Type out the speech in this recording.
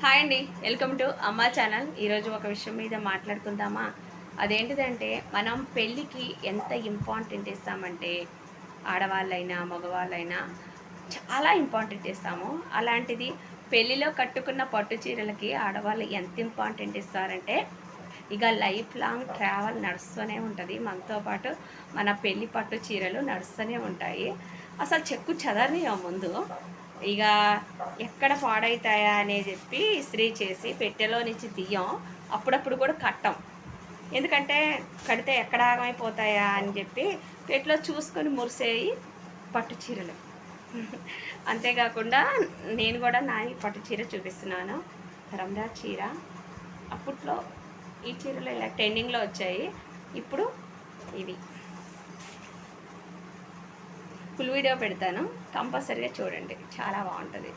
Hi అండి, welcome to అమ్మా channel. ఈరోజు ఒక విషయం మీద మాట్లాడుకుందామా? అదేంటిదంటే మనం పెళ్ళికి ఎంత ఇంపార్టెంట్ ఇస్తామంటే ఆడవాళ్ళైనా మగవాళ్ళైనా చాలా ఇంపార్టెంట్ ఇస్తాము. అలాంటిది పెళ్ళిలో కట్టుకున్న పట్టు చీరలకి ఆడవాళ్ళు ఎంత ఇంపార్టెంట్ ఇస్తారంటే ఇక లైఫ్ లాంగ్ ట్రావెల్ నడుస్తూనే ఉంటుంది. మనతో పాటు మన పెళ్ళి పట్టు చీరలు నడుస్తూనే ఉంటాయి. అసలు చెక్కు చెదరనివ్వం ముందు. ఇక ఎక్కడ పాడైతాయా అని చెప్పి ఇస్త్రీ చేసి పెట్టెలో నుంచి తీయం. అప్పుడప్పుడు కూడా కట్టం. ఎందుకంటే కడితే ఎక్కడ ఆగమైపోతాయా అని చెప్పి పెట్టెలో చూసుకొని మురిసేయి పట్టు చీరలు. అంతేకాకుండా నేను కూడా నా పట్టు చీర చూపిస్తున్నాను. రంగా చీర. అప్పట్లో ఈ చీరలు ఇలా ట్రెండింగ్లో వచ్చాయి. ఇప్పుడు ఇవి ఫుల్ వీడియో పెడతాను, కంపల్సరీగా చూడండి, చాలా బాగుంటుంది.